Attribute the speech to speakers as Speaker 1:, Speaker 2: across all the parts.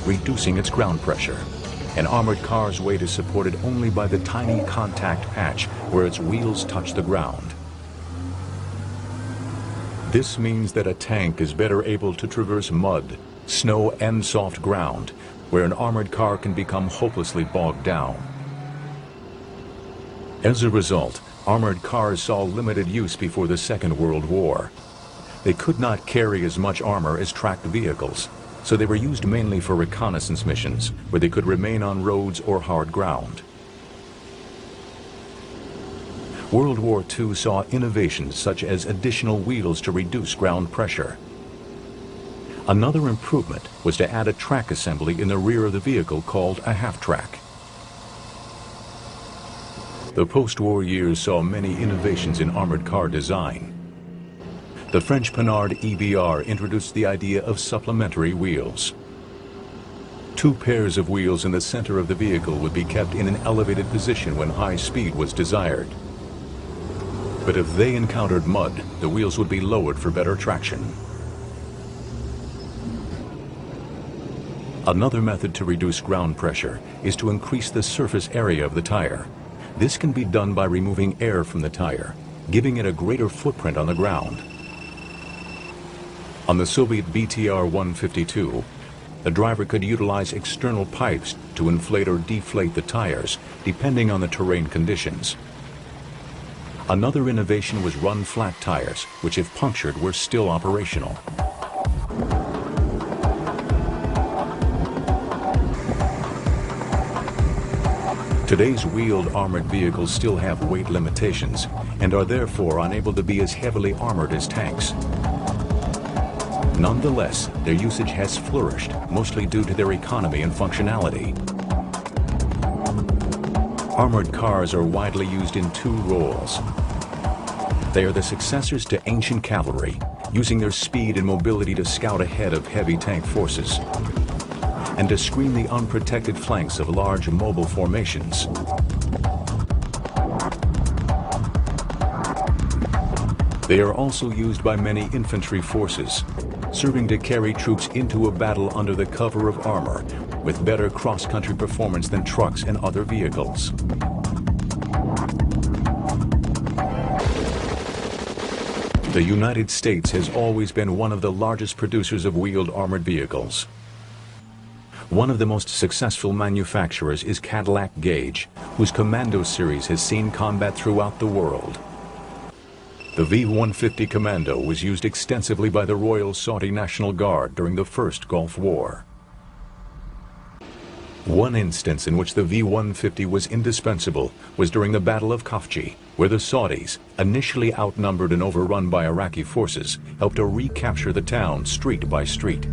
Speaker 1: reducing its ground pressure. An armored car's weight is supported only by the tiny contact patch where its wheels touch the ground. This means that a tank is better able to traverse mud, snow, and soft ground, where an armored car can become hopelessly bogged down. As a result, armored cars saw limited use before the Second World War. They could not carry as much armor as tracked vehicles, so they were used mainly for reconnaissance missions, where they could remain on roads or hard ground. World War II saw innovations such as additional wheels to reduce ground pressure. Another improvement was to add a track assembly in the rear of the vehicle called a half-track. The post-war years saw many innovations in armored car design. The French Panhard EBR introduced the idea of supplementary wheels. Two pairs of wheels in the center of the vehicle would be kept in an elevated position when high speed was desired. But if they encountered mud, the wheels would be lowered for better traction. Another method to reduce ground pressure is to increase the surface area of the tire. This can be done by removing air from the tire, giving it a greater footprint on the ground. On the Soviet BTR-152, the driver could utilize external pipes to inflate or deflate the tires, depending on the terrain conditions. Another innovation was run-flat tires, which if punctured were still operational. Today's wheeled armored vehicles still have weight limitations and are therefore unable to be as heavily armored as tanks. Nonetheless, their usage has flourished, mostly due to their economy and functionality. Armored cars are widely used in two roles. They are the successors to ancient cavalry, using their speed and mobility to scout ahead of heavy tank forces and to screen the unprotected flanks of large mobile formations. They are also used by many infantry forces, serving to carry troops into a battle under the cover of armor, with better cross-country performance than trucks and other vehicles. The United States has always been one of the largest producers of wheeled armored vehicles. One of the most successful manufacturers is Cadillac Gage, whose Commando series has seen combat throughout the world. The V-150 Commando was used extensively by the Royal Saudi National Guard during the First Gulf War. One instance in which the V-150 was indispensable was during the Battle of Khafji, where the Saudis, initially outnumbered and overrun by Iraqi forces, helped to recapture the town street by street.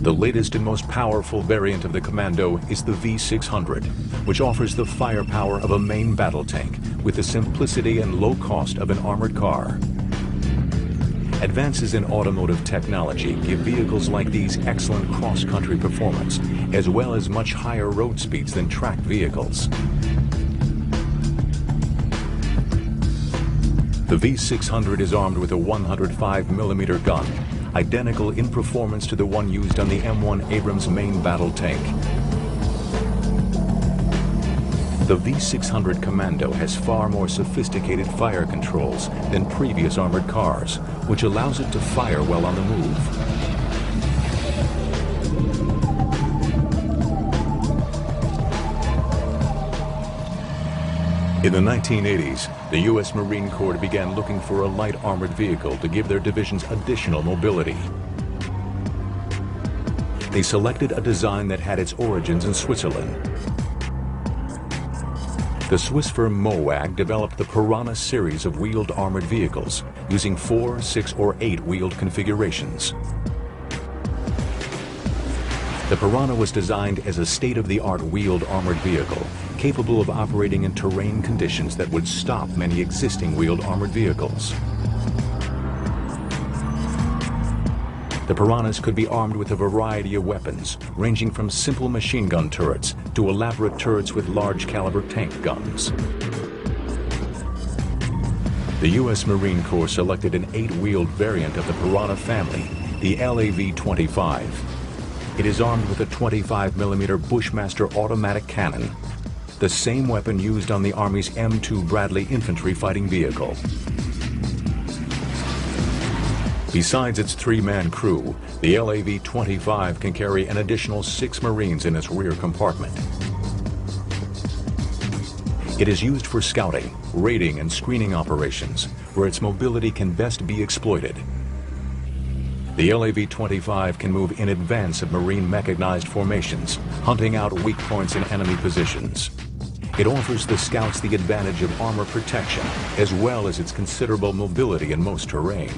Speaker 1: The latest and most powerful variant of the Commando is the V600, which offers the firepower of a main battle tank with the simplicity and low cost of an armored car. Advances in automotive technology give vehicles like these excellent cross-country performance, as well as much higher road speeds than tracked vehicles. The V600 is armed with a 105mm gun, identical in performance to the one used on the M1 Abrams main battle tank. The V600 Commando has far more sophisticated fire controls than previous armored cars, which allows it to fire while on the move. In the 1980s, the U.S. Marine Corps began looking for a light armored vehicle to give their divisions additional mobility. They selected a design that had its origins in Switzerland. The Swiss firm MOWAG developed the Piranha series of wheeled armored vehicles, using 4, 6, or 8 wheeled configurations. The Piranha was designed as a state-of-the-art wheeled armored vehicle, capable of operating in terrain conditions that would stop many existing wheeled armored vehicles. The Piranhas could be armed with a variety of weapons, ranging from simple machine gun turrets to elaborate turrets with large caliber tank guns. The U.S. Marine Corps selected an 8-wheeled variant of the Piranha family, the LAV-25. It is armed with a 25mm Bushmaster automatic cannon, the same weapon used on the Army's M2 Bradley infantry fighting vehicle. Besides its 3-man crew, the LAV-25 can carry an additional 6 Marines in its rear compartment. It is used for scouting, raiding, and screening operations, where its mobility can best be exploited. The LAV-25 can move in advance of Marine mechanized formations, hunting out weak points in enemy positions. It offers the scouts the advantage of armor protection, as well as its considerable mobility in most terrain.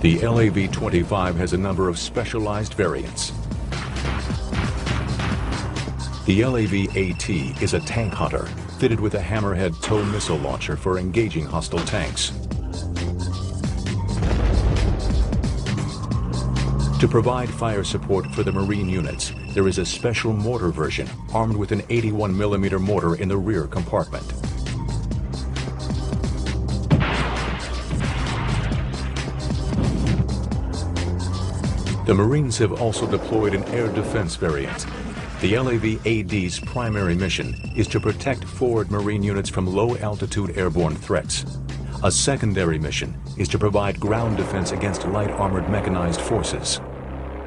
Speaker 1: The LAV-25 has a number of specialized variants. The LAV-AT is a tank hunter, fitted with a Hammerhead tow missile launcher for engaging hostile tanks. To provide fire support for the Marine units, there is a special mortar version armed with an 81mm mortar in the rear compartment. The Marines have also deployed an air defense variant. The LAV-AD's primary mission is to protect forward Marine units from low-altitude airborne threats. A secondary mission is to provide ground defense against light armored mechanized forces.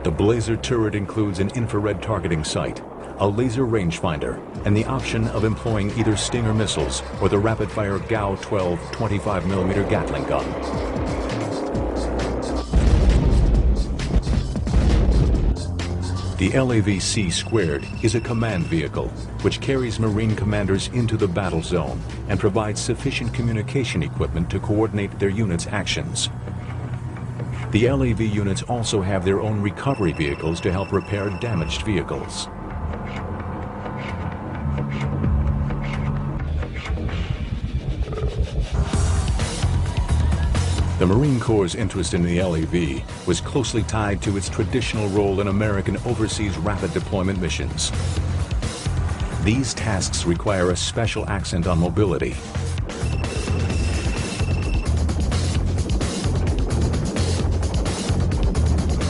Speaker 1: The Blazer turret includes an infrared targeting sight, a laser rangefinder, and the option of employing either Stinger missiles or the rapid-fire GAU-12 25mm Gatling gun. The LAV-C² is a command vehicle which carries Marine commanders into the battle zone and provides sufficient communication equipment to coordinate their units' actions. The LAV units also have their own recovery vehicles to help repair damaged vehicles. The Marine Corps' interest in the LAV was closely tied to its traditional role in American overseas rapid deployment missions. These tasks require a special accent on mobility.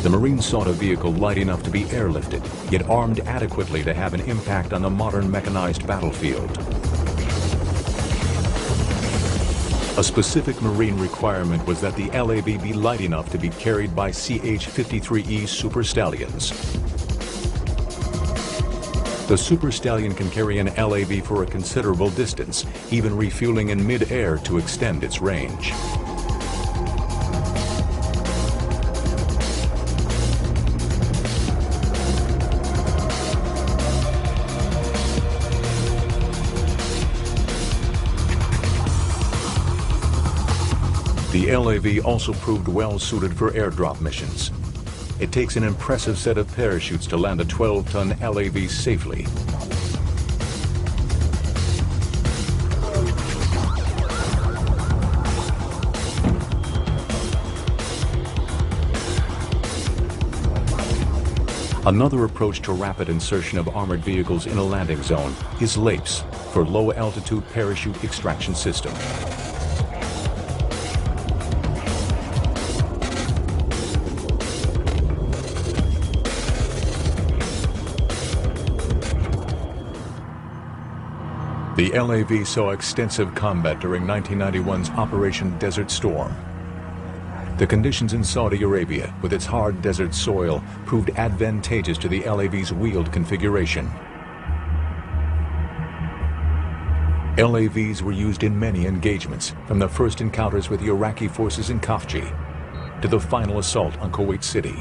Speaker 1: The Marines sought a vehicle light enough to be airlifted, yet armed adequately to have an impact on the modern mechanized battlefield. A specific Marine requirement was that the LAV be light enough to be carried by CH-53E Super Stallions. The Super Stallion can carry an LAV for a considerable distance, even refueling in mid-air to extend its range. The LAV also proved well suited for airdrop missions. It takes an impressive set of parachutes to land a 12-ton LAV safely. Another approach to rapid insertion of armored vehicles in a landing zone is LAPS, for Low Altitude Parachute Extraction System. The LAV saw extensive combat during 1991's Operation Desert Storm. The conditions in Saudi Arabia, with its hard desert soil, proved advantageous to the LAV's wheeled configuration. LAVs were used in many engagements, from the first encounters with the Iraqi forces in Khafji to the final assault on Kuwait City.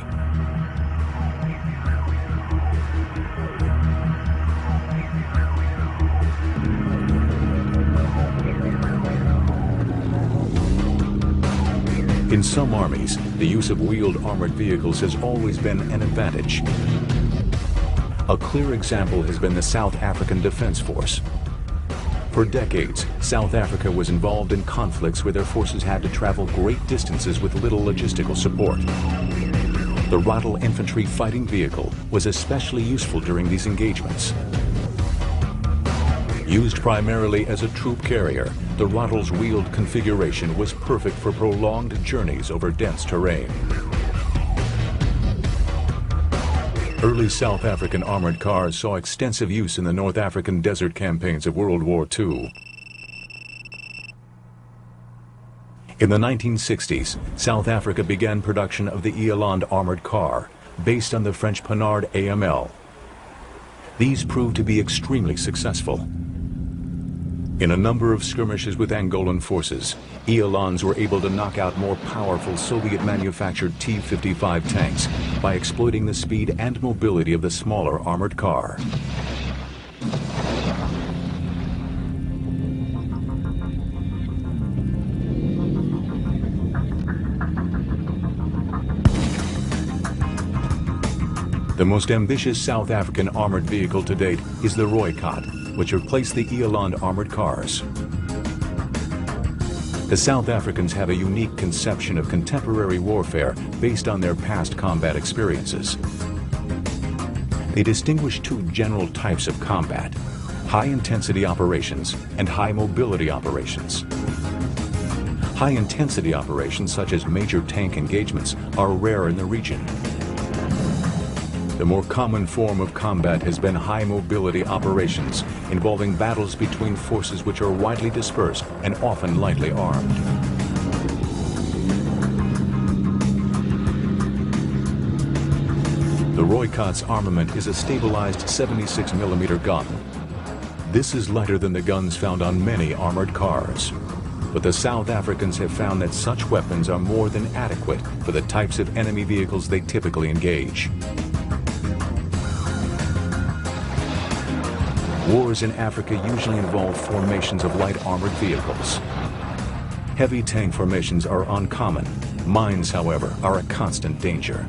Speaker 1: In some armies, the use of wheeled armored vehicles has always been an advantage. A clear example has been the South African Defense Force. For decades, South Africa was involved in conflicts where their forces had to travel great distances with little logistical support. The Rottl infantry fighting vehicle was especially useful during these engagements. Used primarily as a troop carrier, the Rottel's wheeled configuration was perfect for prolonged journeys over dense terrain. Early South African armored cars saw extensive use in the North African desert campaigns of World War II. In the 1960s, South Africa began production of the Eland armored car, based on the French Panhard AML. These proved to be extremely successful. In a number of skirmishes with Angolan forces, Elands were able to knock out more powerful Soviet-manufactured T-55 tanks by exploiting the speed and mobility of the smaller armored car. The most ambitious South African armored vehicle to date is the Rooikot, which replaced the Eland armored cars. The South Africans have a unique conception of contemporary warfare based on their past combat experiences. They distinguish two general types of combat: high-intensity operations and high-mobility operations. High-intensity operations, such as major tank engagements, are rare in the region. The more common form of combat has been high-mobility operations, involving battles between forces which are widely dispersed and often lightly armed. The Rooikot's armament is a stabilized 76mm gun. This is lighter than the guns found on many armored cars. But the South Africans have found that such weapons are more than adequate for the types of enemy vehicles they typically engage. Wars in Africa usually involve formations of light armored vehicles. Heavy tank formations are uncommon. Mines, however, are a constant danger.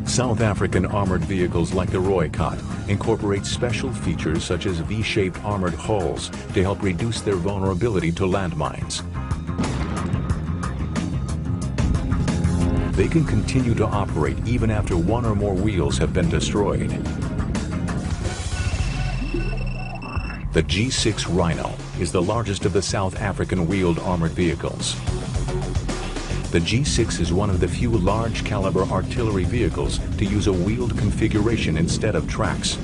Speaker 1: South African armored vehicles like the Rooikot incorporate special features such as V-shaped armored hulls to help reduce their vulnerability to landmines. They can continue to operate even after one or more wheels have been destroyed. The G6 Rhino is the largest of the South African wheeled armored vehicles. The G6 is one of the few large caliber artillery vehicles to use a wheeled configuration instead of tracks.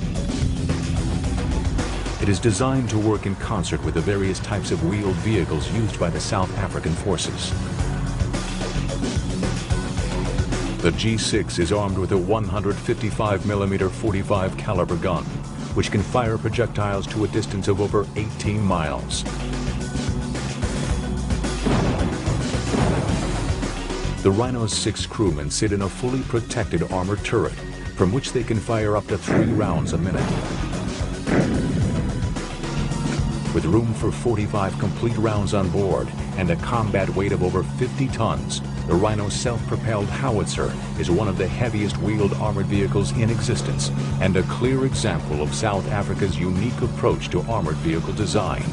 Speaker 1: It is designed to work in concert with the various types of wheeled vehicles used by the South African forces. The G6 is armed with a 155mm 45 caliber gun, which can fire projectiles to a distance of over 18 miles. The Rhino's 6 crewmen sit in a fully protected armored turret, from which they can fire up to 3 rounds a minute. With room for 45 complete rounds on board and a combat weight of over 50 tons, the Rhino's self-propelled howitzer is one of the heaviest wheeled armored vehicles in existence and a clear example of South Africa's unique approach to armored vehicle design.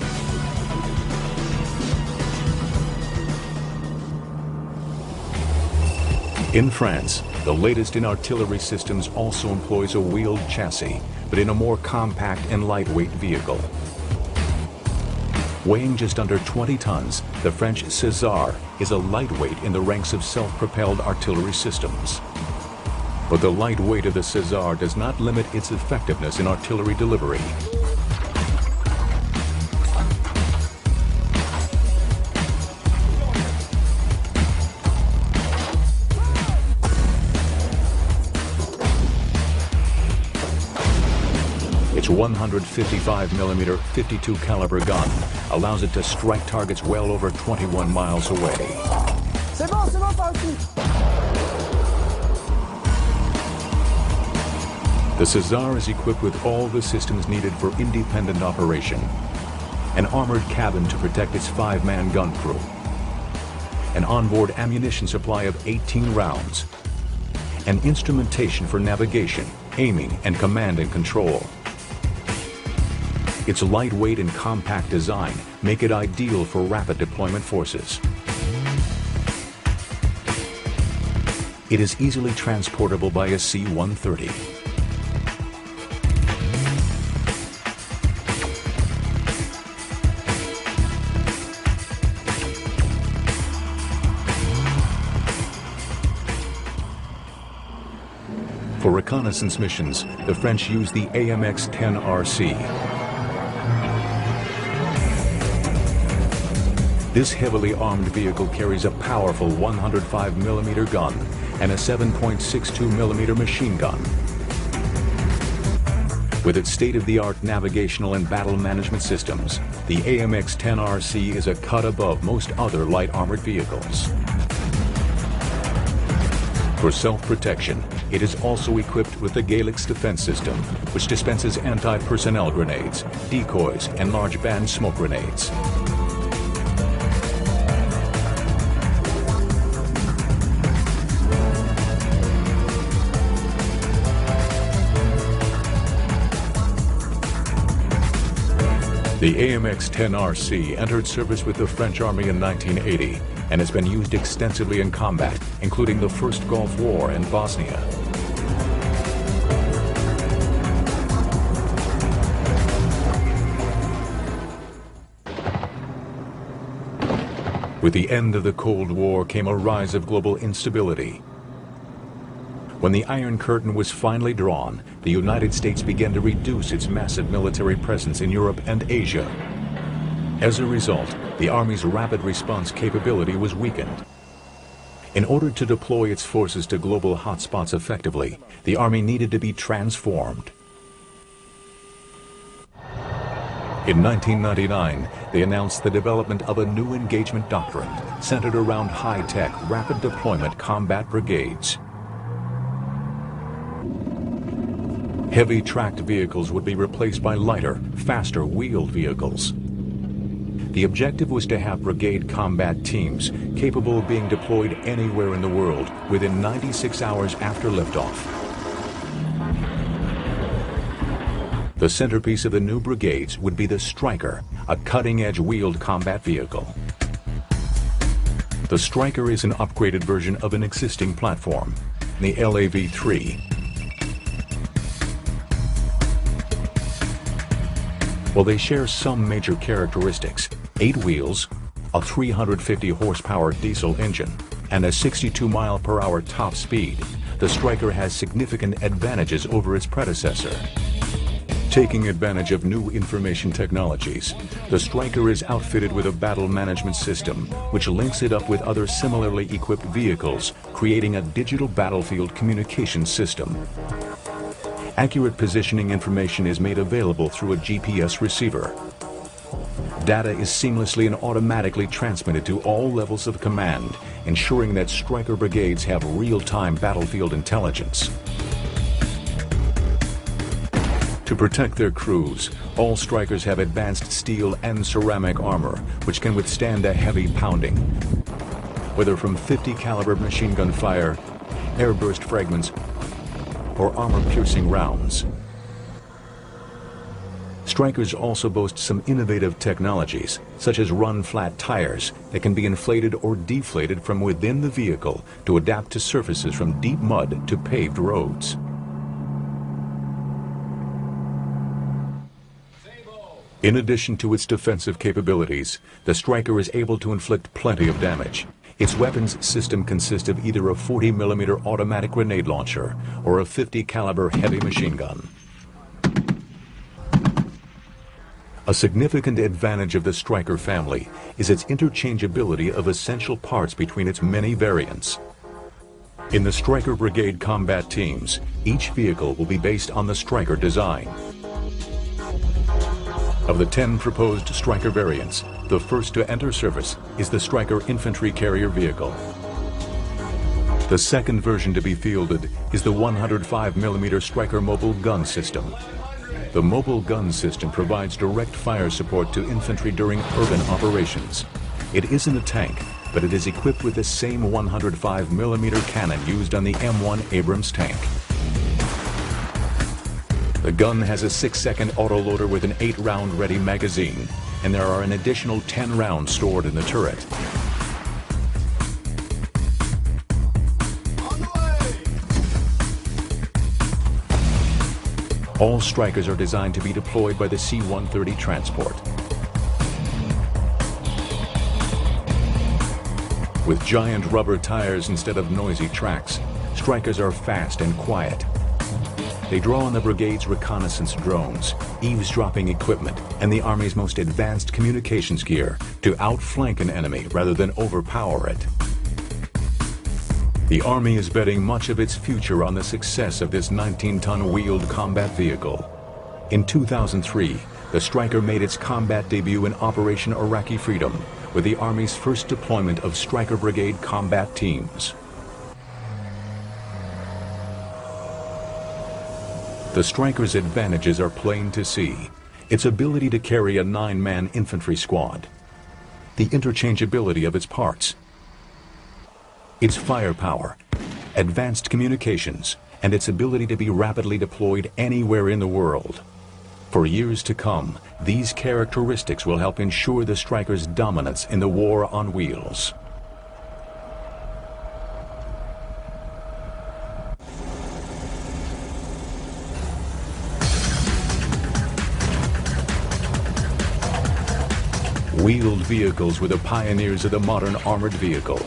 Speaker 1: In France, the latest in artillery systems also employs a wheeled chassis, but in a more compact and lightweight vehicle. Weighing just under 20 tons, the French César is a lightweight in the ranks of self-propelled artillery systems. But the light weight of the César does not limit its effectiveness in artillery delivery. Its 155mm 52 caliber gun allows it to strike targets well over 21 miles away. The César is equipped with all the systems needed for independent operation. An armored cabin to protect its 5-man gun crew. An onboard ammunition supply of 18 rounds. And instrumentation for navigation, aiming, and command and control. Its lightweight and compact design make it ideal for rapid deployment forces. It is easily transportable by a C-130. For reconnaissance missions, the French used the AMX-10RC. This heavily armed vehicle carries a powerful 105mm gun and a 7.62mm machine gun. With its state-of-the-art navigational and battle management systems, the AMX-10RC is a cut above most other light armored vehicles. For self-protection, it is also equipped with the Galix defense system, which dispenses anti-personnel grenades, decoys, and large band smoke grenades. The AMX-10RC entered service with the French Army in 1980 and has been used extensively in combat, including the First Gulf War in Bosnia. With the end of the Cold War came a rise of global instability. When the Iron Curtain was finally drawn, the United States began to reduce its massive military presence in Europe and Asia. As a result, the Army's rapid response capability was weakened. In order to deploy its forces to global hotspots effectively, the Army needed to be transformed. In 1999, they announced the development of a new engagement doctrine centered around high-tech, rapid deployment combat brigades. Heavy tracked vehicles would be replaced by lighter, faster wheeled vehicles. The objective was to have brigade combat teams capable of being deployed anywhere in the world within 96 hours after liftoff. The centerpiece of the new brigades would be the Stryker, a cutting-edge wheeled combat vehicle. The Stryker is an upgraded version of an existing platform, the LAV-3. While they share some major characteristics, 8 wheels, a 350 horsepower diesel engine, and a 62-mile-per-hour top speed, the Stryker has significant advantages over its predecessor. Taking advantage of new information technologies, the Stryker is outfitted with a battle management system which links it up with other similarly equipped vehicles, creating a digital battlefield communication system. Accurate positioning information is made available through a GPS receiver. Data is seamlessly and automatically transmitted to all levels of command, ensuring that Stryker brigades have real-time battlefield intelligence. To protect their crews, all Strykers have advanced steel and ceramic armor, which can withstand a heavy pounding. Whether from 50 caliber machine gun fire, airburst fragments, or armor-piercing rounds. Strykers also boast some innovative technologies, such as run-flat tires that can be inflated or deflated from within the vehicle to adapt to surfaces from deep mud to paved roads. In addition to its defensive capabilities, the Stryker is able to inflict plenty of damage. Its weapons system consists of either a 40mm automatic grenade launcher or a 50 caliber heavy machine gun. A significant advantage of the Stryker family is its interchangeability of essential parts between its many variants. In the Stryker brigade combat teams, each vehicle will be based on the Stryker design. Of the 10 proposed Stryker variants, the first to enter service is the Stryker infantry carrier vehicle. The second version to be fielded is the 105mm Stryker mobile gun system. The mobile gun system provides direct fire support to infantry during urban operations. It isn't a tank, but it is equipped with the same 105mm cannon used on the M1 Abrams tank. The gun has a 6-second autoloader with an 8-round ready magazine, and there are an additional 10 rounds stored in the turret. All Strykers are designed to be deployed by the C-130 transport. With giant rubber tires instead of noisy tracks, Strykers are fast and quiet. They draw on the brigade's reconnaissance drones, eavesdropping equipment, and the Army's most advanced communications gear to outflank an enemy rather than overpower it. The Army is betting much of its future on the success of this 19-ton wheeled combat vehicle. In 2003, the Stryker made its combat debut in Operation Iraqi Freedom with the Army's first deployment of Stryker Brigade combat teams. The Stryker's advantages are plain to see. Its ability to carry a 9-man infantry squad, the interchangeability of its parts, its firepower, advanced communications, and its ability to be rapidly deployed anywhere in the world. For years to come, these characteristics will help ensure the Stryker's dominance in the war on wheels. Wheeled vehicles were the pioneers of the modern armored vehicle.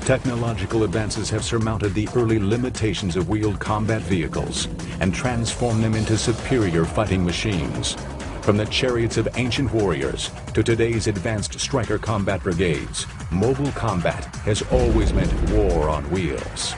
Speaker 1: Technological advances have surmounted the early limitations of wheeled combat vehicles and transformed them into superior fighting machines. From the chariots of ancient warriors to today's advanced Stryker combat brigades, mobile combat has always meant war on wheels.